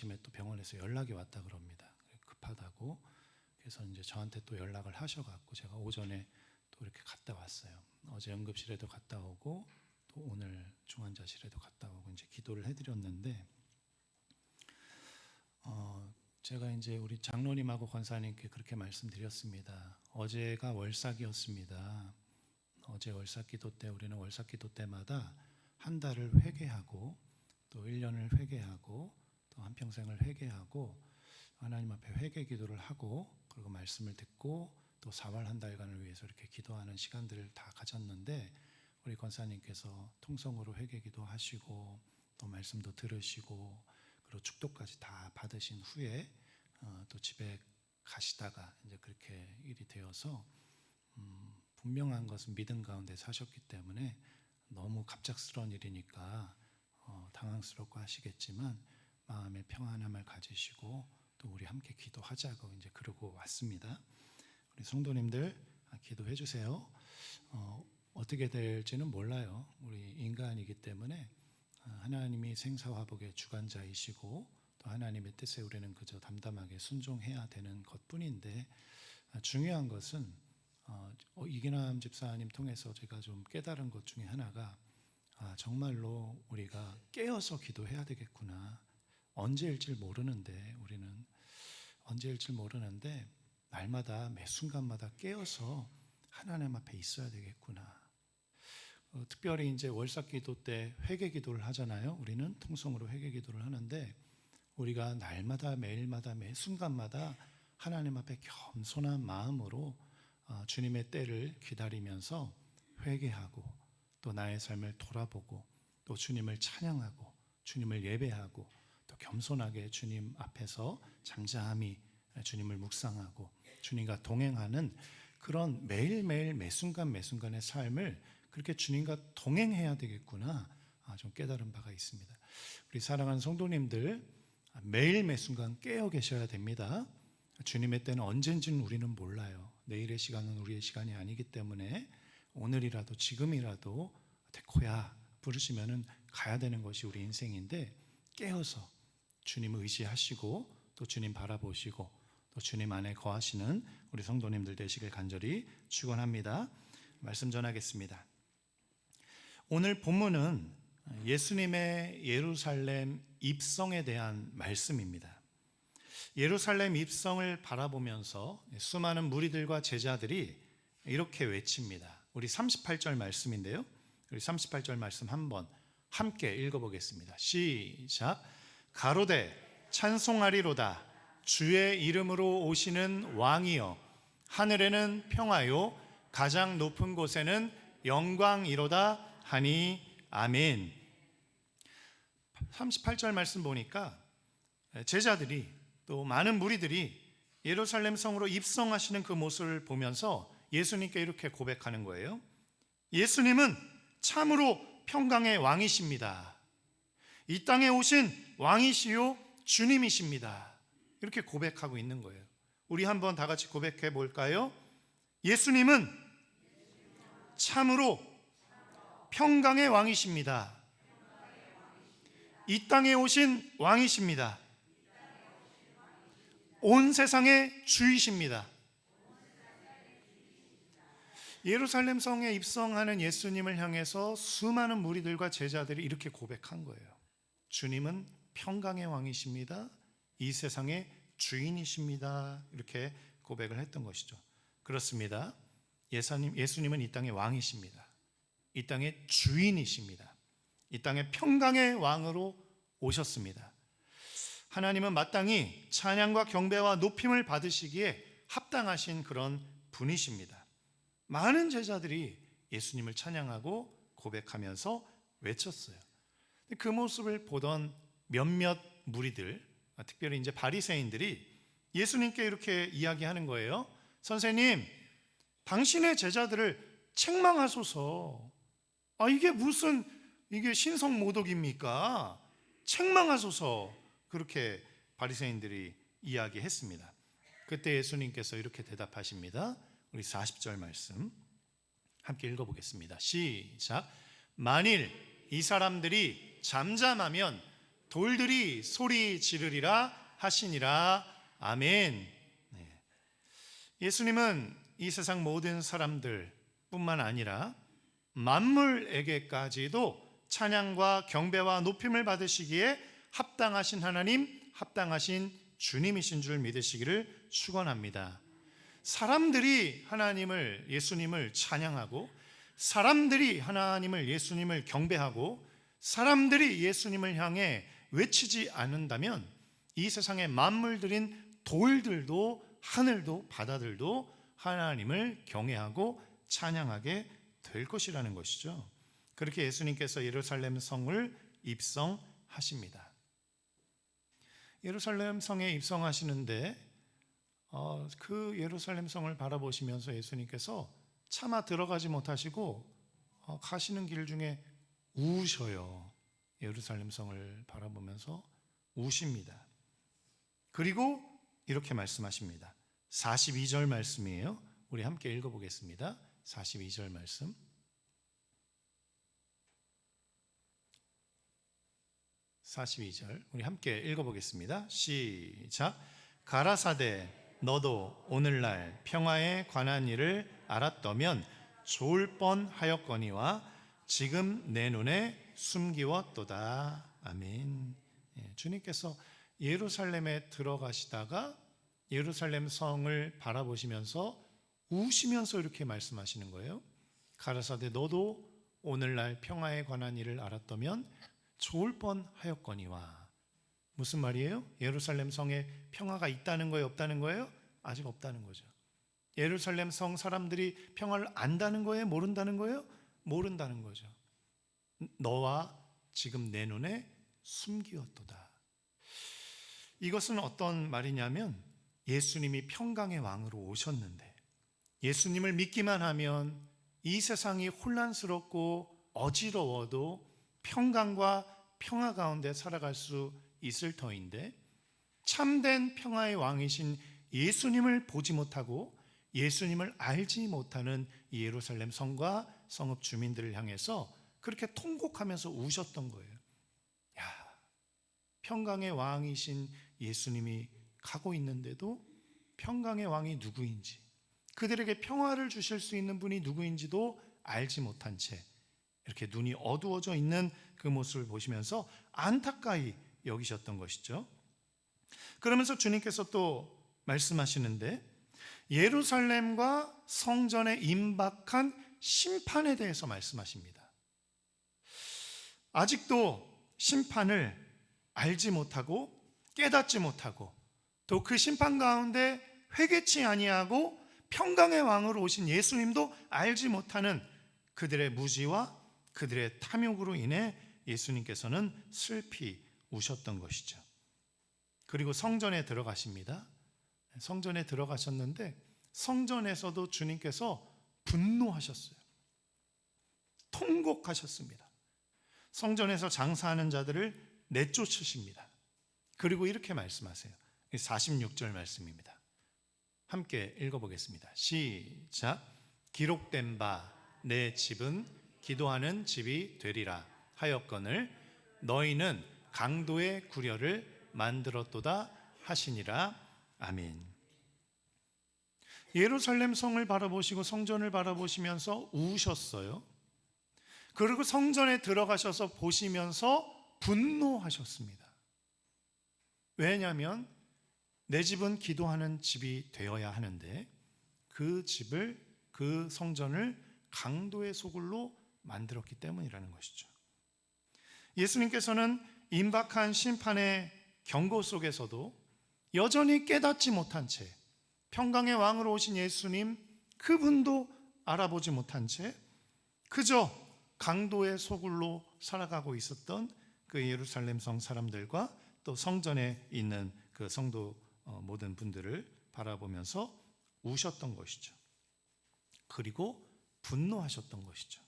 아침에 또 병원에서 연락이 왔다 그럽니다. 급하다고. 그래서 이제 저한테 또 연락을 하셔갖고 제가 오전에 또 이렇게 갔다 왔어요. 어제 응급실에도 갔다 오고 또 오늘 중환자실에도 갔다 오고 이제 기도를 해드렸는데, 제가 이제 우리 장로님하고 권사님께 그렇게 말씀드렸습니다. 어제가 월삭이었습니다. 어제 월삭기도 때 우리는 월삭기도 때마다 한 달을 회개하고 또 1년을 회개하고 또 한평생을 회개하고 하나님 앞에 회개 기도를 하고 그리고 말씀을 듣고 또 4월 한 달간을 위해서 이렇게 기도하는 시간들을 다 가졌는데, 우리 권사님께서 통성으로 회개 기도하시고 또 말씀도 들으시고 그리고 축도까지 다 받으신 후에 또 집에 가시다가 이제 그렇게 일이 되어서 분명한 것은 믿음 가운데 사셨기 때문에 너무 갑작스러운 일이니까 당황스럽고 하시겠지만 마음의 평안함을 가지시고 또 우리 함께 기도하자고 이제 그러고 왔습니다. 우리 성도님들 기도해 주세요. 어떻게 될지는 몰라요. 우리 인간이기 때문에 하나님이 생사화복의 주관자이시고 또 하나님의 뜻에 우리는 그저 담담하게 순종해야 되는 것뿐인데, 중요한 것은 이기남 집사님 통해서 제가 좀 깨달은 것 중에 하나가 정말로 우리가 깨어서 기도해야 되겠구나. 언제일지 모르는데 우리는 언제일지 모르는데 날마다 매 순간마다 깨어서 하나님 앞에 있어야 되겠구나. 특별히 이제 월삭기도 때 회개 기도를 하잖아요. 우리는 통성으로 회개 기도를 하는데 우리가 날마다 매일마다 매 순간마다 하나님 앞에 겸손한 마음으로 주님의 때를 기다리면서 회개하고 또 나의 삶을 돌아보고 또 주님을 찬양하고 주님을 예배하고 또 겸손하게 주님 앞에서 잠잠히 주님을 묵상하고 주님과 동행하는 그런 매일매일 매순간 매순간의 삶을 그렇게 주님과 동행해야 되겠구나, 좀 깨달은 바가 있습니다. 우리 사랑하는 성도님들 매일 매순간 깨어 계셔야 됩니다. 주님의 때는 언젠지는 우리는 몰라요. 내일의 시간은 우리의 시간이 아니기 때문에 오늘이라도 지금이라도 데코야 부르시면은 가야 되는 것이 우리 인생인데, 깨어서 주님을 의지하시고 또 주님 바라보시고 또 주님 안에 거하시는 우리 성도님들 되시길 간절히 축원합니다. 말씀 전하겠습니다. 오늘 본문은 예수님의 예루살렘 입성에 대한 말씀입니다. 예루살렘 입성을 바라보면서 수많은 무리들과 제자들이 이렇게 외칩니다. 우리 38절 말씀인데요. 우리 38절 말씀 한번 함께 읽어보겠습니다. 시작. 가로되 찬송하리로다. 주의 이름으로 오시는 왕이여. 하늘에는 평화요 가장 높은 곳에는 영광이로다 하니 아멘. 38절 말씀 보니까 제자들이 또 많은 무리들이 예루살렘 성으로 입성하시는 그 모습을 보면서 예수님께 이렇게 고백하는 거예요. 예수님은 참으로 평강의 왕이십니다. 이 땅에 오신 왕이시요 주님이십니다. 이렇게 고백하고 있는 거예요. 우리 한번 다 같이 고백해 볼까요? 예수님은 참으로 평강의 왕이십니다. 이 땅에 오신 왕이십니다. 온 세상의 주이십니다. 예루살렘 성에 입성하는 예수님을 향해서 수많은 무리들과 제자들이 이렇게 고백한 거예요. 주님은 평강의 왕이십니다. 이 세상의 주인이십니다. 이렇게 고백을 했던 것이죠. 그렇습니다. 예수님은 이 땅의 왕이십니다. 이 땅의 주인이십니다. 이 땅의 평강의 왕으로 오셨습니다. 하나님은 마땅히 찬양과 경배와 높임을 받으시기에 합당하신 그런 분이십니다. 많은 제자들이 예수님을 찬양하고 고백하면서 외쳤어요. 그 모습을 보던 몇몇 무리들, 특별히 이제 바리새인들이 예수님께 이렇게 이야기하는 거예요. 선생님, 당신의 제자들을 책망하소서. 이게 신성모독입니까? 책망하소서. 그렇게 바리새인들이 이야기했습니다. 그때 예수님께서 이렇게 대답하십니다. 우리 40절 말씀 함께 읽어보겠습니다. 시작. 만일 이 사람들이 잠잠하면 돌들이 소리 지르리라 하시니라. 아멘. 네. 예수님은 이 세상 모든 사람들 뿐만 아니라 만물에게까지도 찬양과 경배와 높임을 받으시기에 합당하신 하나님, 합당하신 주님이신 줄 믿으시기를 축원합니다. 사람들이 하나님을, 예수님을 찬양하고, 사람들이 하나님을, 예수님을 경배하고, 사람들이 예수님을 향해 외치지 않는다면 이 세상의 만물들인 돌들도 하늘도 바다들도 하나님을 경외하고 찬양하게 될 것이라는 것이죠. 그렇게 예수님께서 예루살렘 성을 입성하십니다. 예루살렘 성에 입성하시는데 그 예루살렘 성을 바라보시면서 예수님께서 차마 들어가지 못하시고 가시는 길 중에 우셔요. 예루살렘 성을 바라보면서 우십니다. 그리고 이렇게 말씀하십니다. 42절 말씀이에요. 우리 함께 읽어보겠습니다. 42절 말씀. 42절 우리 함께 읽어보겠습니다. 시작. 가라사대 너도 오늘날 평화에 관한 일을 알았더면 좋을 뻔하였거니와 지금 내 눈에 숨기웠도다. 아멘. 주님께서 예루살렘에 들어가시다가 예루살렘 성을 바라보시면서 우시면서 이렇게 말씀하시는 거예요. 가라사대 너도 오늘날 평화에 관한 일을 알았더면 좋을 뻔하였거니와. 무슨 말이에요? 예루살렘 성에 평화가 있다는 거예요? 없다는 거예요? 아직 없다는 거죠. 예루살렘 성 사람들이 평화를 안다는 거예요? 모른다는 거예요? 모른다는 거죠. 너와 지금 내 눈에 숨기었도다. 이것은 어떤 말이냐면 예수님이 평강의 왕으로 오셨는데 예수님을 믿기만 하면 이 세상이 혼란스럽고 어지러워도 평강과 평화 가운데 살아갈 수 있을 터인데 참된 평화의 왕이신 예수님을 보지 못하고 예수님을 알지 못하는 이 예루살렘 성과 성읍 주민들을 향해서 그렇게 통곡하면서 우셨던 거예요. 야, 평강의 왕이신 예수님이 가고 있는데도 평강의 왕이 누구인지, 그들에게 평화를 주실 수 있는 분이 누구인지도 알지 못한 채 이렇게 눈이 어두워져 있는 그 모습을 보시면서 안타까이 여기셨던 것이죠. 그러면서 주님께서 또 말씀하시는데 예루살렘과 성전에 임박한 심판에 대해서 말씀하십니다. 아직도 심판을 알지 못하고 깨닫지 못하고 또 그 심판 가운데 회개치 아니하고 평강의 왕으로 오신 예수님도 알지 못하는 그들의 무지와 그들의 탐욕으로 인해 예수님께서는 슬피 우셨던 것이죠. 그리고 성전에 들어가십니다. 성전에 들어가셨는데 성전에서도 주님께서 분노하셨어요. 통곡하셨습니다. 성전에서 장사하는 자들을 내쫓으십니다. 그리고 이렇게 말씀하세요. 46절 말씀입니다. 함께 읽어보겠습니다. 시작. 기록된 바 내 집은 기도하는 집이 되리라 하였거늘 너희는 강도의 구려를 만들었도다 하시니라. 아멘. 예루살렘 성을 바라보시고 성전을 바라보시면서 우셨어요. 그리고 성전에 들어가셔서 보시면서 분노하셨습니다. 왜냐하면 내 집은 기도하는 집이 되어야 하는데 그 집을, 그 성전을 강도의 소굴로 만들었기 때문이라는 것이죠. 예수님께서는 임박한 심판의 경고 속에서도 여전히 깨닫지 못한 채 평강의 왕으로 오신 예수님 그분도 알아보지 못한 채 그저 강도의 소굴로 살아가고 있었던 그 예루살렘 성 사람들과 또 성전에 있는 그 성도 모든 분들을 바라보면서 우셨던 것이죠. 그리고 분노하셨던 것이죠.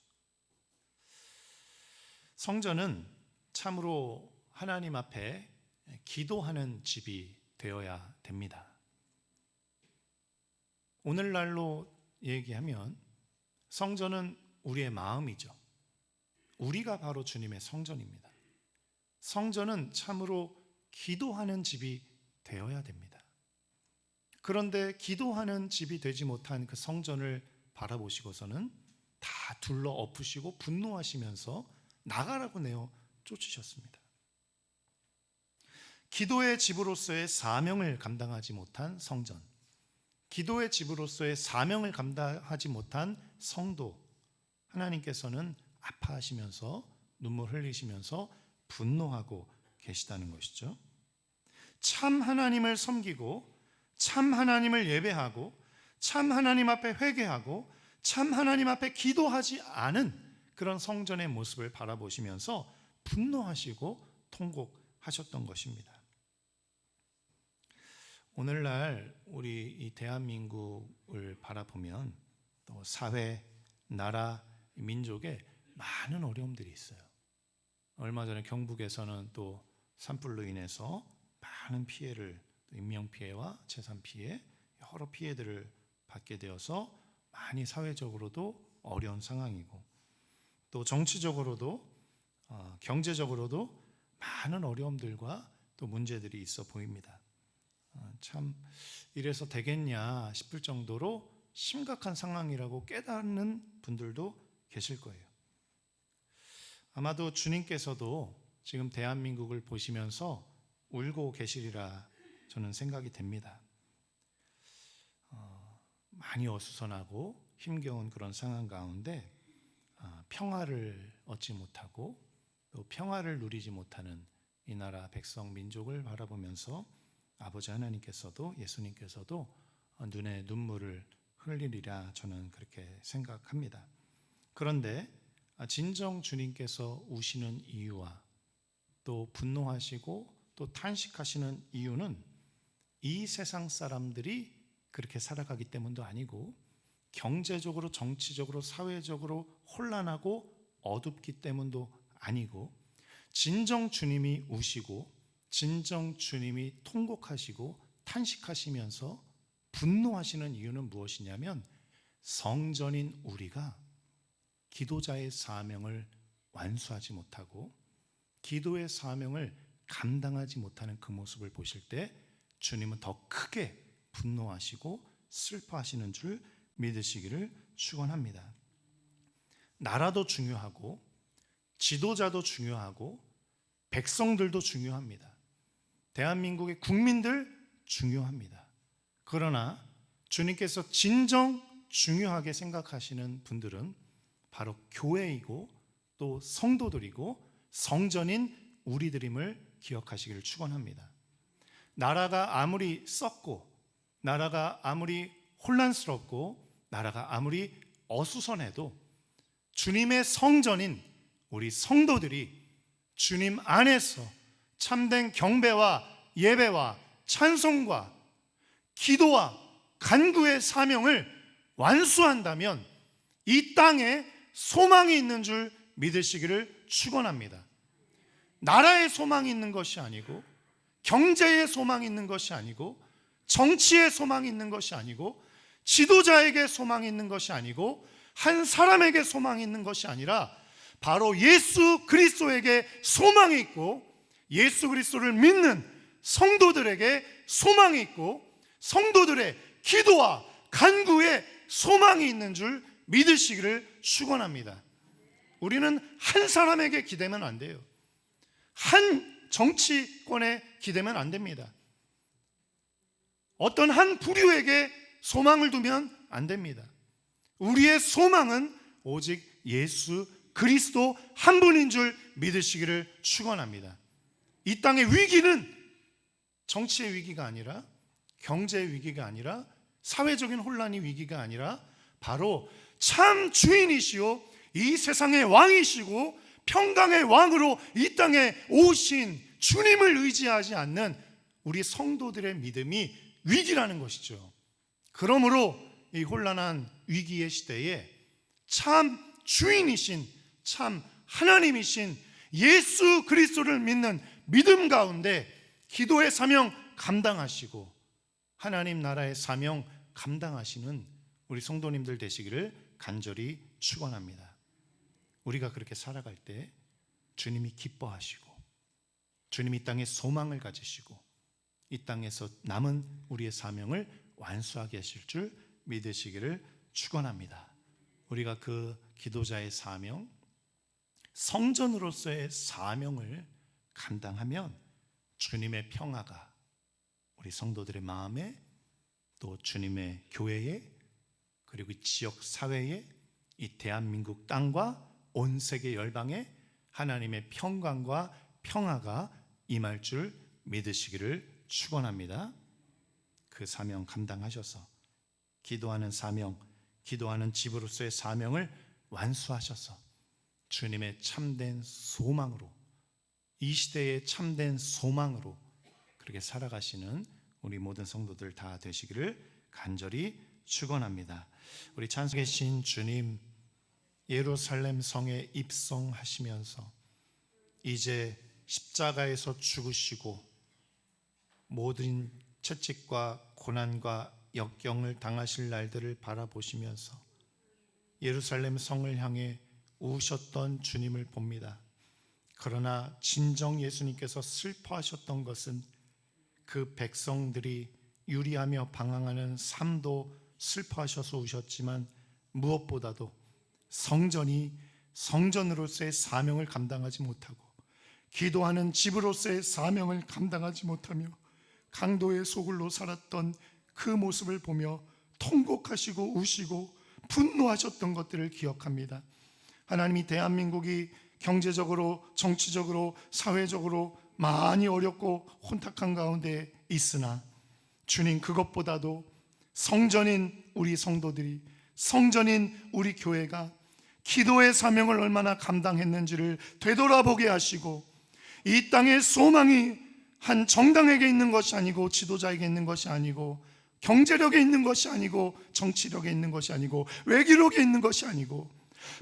성전은 참으로 하나님 앞에 기도하는 집이 되어야 됩니다. 오늘날로 얘기하면 성전은 우리의 마음이죠. 우리가 바로 주님의 성전입니다. 성전은 참으로 기도하는 집이 되어야 됩니다. 그런데 기도하는 집이 되지 못한 그 성전을 바라보시고서는 다 둘러 엎으시고 분노하시면서 나가라고 내어 쫓으셨습니다. 기도의 집으로서의 사명을 감당하지 못한 성전, 기도의 집으로서의 사명을 감당하지 못한 성도, 하나님께서는 아파하시면서 눈물 흘리시면서 분노하고 계시다는 것이죠. 참 하나님을 섬기고 참 하나님을 예배하고 참 하나님 앞에 회개하고 참 하나님 앞에 기도하지 않은 그런 성전의 모습을 바라보시면서 분노하시고 통곡하셨던 것입니다. 오늘날 우리 이 대한민국을 바라보면 또 사회, 나라, 민족에 많은 어려움들이 있어요. 얼마 전에 경북에서는 또 산불로 인해서 많은 피해를, 인명피해와 재산피해, 여러 피해들을 받게 되어서 많이 사회적으로도 어려운 상황이고, 또 정치적으로도 경제적으로도 많은 어려움들과 또 문제들이 있어 보입니다. 참 이래서 되겠냐 싶을 정도로 심각한 상황이라고 깨닫는 분들도 계실 거예요. 아마도 주님께서도 지금 대한민국을 보시면서 울고 계시리라 저는 생각이 됩니다. 많이 어수선하고 힘겨운 그런 상황 가운데 평화를 얻지 못하고 또 평화를 누리지 못하는 이 나라 백성 민족을 바라보면서 아버지 하나님께서도 예수님께서도 눈에 눈물을 흘리리라 저는 그렇게 생각합니다. 그런데 진정 주님께서 우시는 이유와 또 분노하시고 또 탄식하시는 이유는 이 세상 사람들이 그렇게 살아가기 때문도 아니고 경제적으로 정치적으로 사회적으로 혼란하고 어둡기 때문도 아니고 진정 주님이 우시고 진정 주님이 통곡하시고 탄식하시면서 분노하시는 이유는 무엇이냐면 성전인 우리가 기도자의 사명을 완수하지 못하고 기도의 사명을 감당하지 못하는 그 모습을 보실 때 주님은 더 크게 분노하시고 슬퍼하시는 줄 믿으시기를 축원합니다. 나라도 중요하고 지도자도 중요하고 백성들도 중요합니다. 대한민국의 국민들 중요합니다. 그러나 주님께서 진정 중요하게 생각하시는 분들은 바로 교회이고 또 성도들이고 성전인 우리들임을 기억하시기를 축원합니다. 나라가 아무리 썩고 나라가 아무리 혼란스럽고 나라가 아무리 어수선해도 주님의 성전인 우리 성도들이 주님 안에서 참된 경배와 예배와 찬송과 기도와 간구의 사명을 완수한다면 이 땅에 소망이 있는 줄 믿으시기를 축원합니다. 나라의 소망이 있는 것이 아니고 경제의 소망이 있는 것이 아니고 정치의 소망이 있는 것이 아니고 지도자에게 소망이 있는 것이 아니고 한 사람에게 소망이 있는 것이 아니라 바로 예수 그리스도에게 소망이 있고 예수 그리스도를 믿는 성도들에게 소망이 있고 성도들의 기도와 간구에 소망이 있는 줄 믿으시기를 축원합니다. 우리는 한 사람에게 기대면 안 돼요. 한 정치권에 기대면 안 됩니다. 어떤 한 부류에게 소망을 두면 안 됩니다. 우리의 소망은 오직 예수 그리스도 한 분인 줄 믿으시기를 축원합니다. 이 땅의 위기는 정치의 위기가 아니라 경제의 위기가 아니라 사회적인 혼란이 위기가 아니라 바로 참 주인이시오 이 세상의 왕이시고 평강의 왕으로 이 땅에 오신 주님을 의지하지 않는 우리 성도들의 믿음이 위기라는 것이죠. 그러므로 이 혼란한 위기의 시대에 참 주인이신 참 하나님이신 예수 그리스도를 믿는 믿음 가운데 기도의 사명 감당하시고 하나님 나라의 사명 감당하시는 우리 성도님들 되시기를 간절히 축원합니다. 우리가 그렇게 살아갈 때 주님이 기뻐하시고 주님 이 땅에 소망을 가지시고 이 땅에서 남은 우리의 사명을 완수하게 하실 줄 믿으시기를 축원합니다. 우리가 그 기도자의 사명, 성전으로서의 사명을 감당하면 주님의 평화가 우리 성도들의 마음에, 또 주님의 교회에, 그리고 지역 사회에, 이 대한민국 땅과 온 세계 열방에 하나님의 평강과 평화가 임할 줄 믿으시기를 축원합니다. 그 사명 감당하셔서 기도하는 사명, 기도하는 집으로서의 사명을 완수하셔서 주님의 참된 소망으로, 이 시대의 참된 소망으로 그렇게 살아가시는 우리 모든 성도들 다 되시기를 간절히 축원합니다. 우리 찬송의 신 주님, 예루살렘 성에 입성하시면서 이제 십자가에서 죽으시고 모든 채찍과 고난과 역경을 당하실 날들을 바라보시면서 예루살렘 성을 향해 우셨던 주님을 봅니다. 그러나 진정 예수님께서 슬퍼하셨던 것은 그 백성들이 유리하며 방황하는 삶도 슬퍼하셔서 우셨지만 무엇보다도 성전으로서의 사명을 감당하지 못하고 기도하는 집으로서의 사명을 감당하지 못하며 강도의 소굴로 살았던 그 모습을 보며 통곡하시고 우시고 분노하셨던 것들을 기억합니다. 하나님이 대한민국이 경제적으로, 정치적으로, 사회적으로 많이 어렵고 혼탁한 가운데 있으나 주님, 그것보다도 성전인 우리 성도들이, 성전인 우리 교회가 기도의 사명을 얼마나 감당했는지를 되돌아보게 하시고, 이 땅의 소망이 한 정당에게 있는 것이 아니고, 지도자에게 있는 것이 아니고, 경제력에 있는 것이 아니고, 정치력에 있는 것이 아니고, 외교력에 있는 것이 아니고,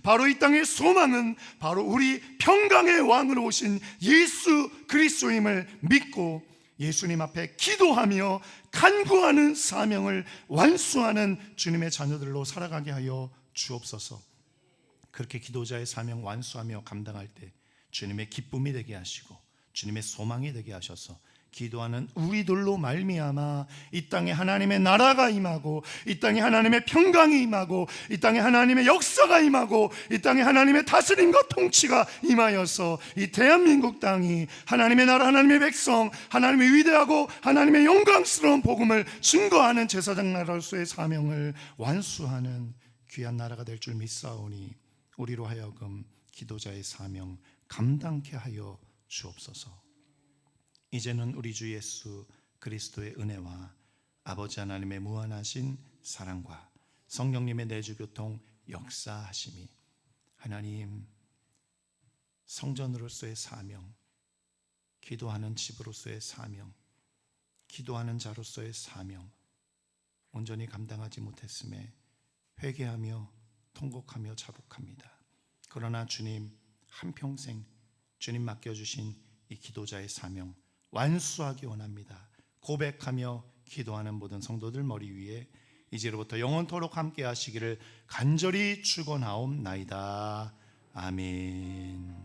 바로 이 땅의 소망은 바로 우리 평강의 왕으로 오신 예수 그리스도임을 믿고 예수님 앞에 기도하며 간구하는 사명을 완수하는 주님의 자녀들로 살아가게 하여 주옵소서. 그렇게 기도자의 사명 완수하며 감당할 때 주님의 기쁨이 되게 하시고 주님의 소망이 되게 하셔서 기도하는 우리들로 말미암아 이 땅에 하나님의 나라가 임하고, 이 땅에 하나님의 평강이 임하고, 이 땅에 하나님의 역사가 임하고, 이 땅에 하나님의 다스림과 통치가 임하여서 이 대한민국 땅이 하나님의 나라, 하나님의 백성, 하나님의 위대하고 하나님의 영광스러운 복음을 증거하는 제사장 나라로서의 사명을 완수하는 귀한 나라가 될 줄 믿사오니 우리로 하여금 기도자의 사명 감당케 하여 주옵소서. 이제는 우리 주 예수 그리스도의 은혜와 아버지 하나님의 무한하신 사랑과 성령님의 내주교통 역사하심이, 하나님 성전으로서의 사명, 기도하는 집으로서의 사명, 기도하는 자로서의 사명 온전히 감당하지 못했음에 회개하며 통곡하며 자복합니다. 그러나 주님, 한평생 주님 맡겨주신 이 기도자의 사명 완수하기 원합니다. 고백하며 기도하는 모든 성도들 머리 위에 이제로부터 영원토록 함께 하시기를 간절히 축원하옵나이다. 아멘.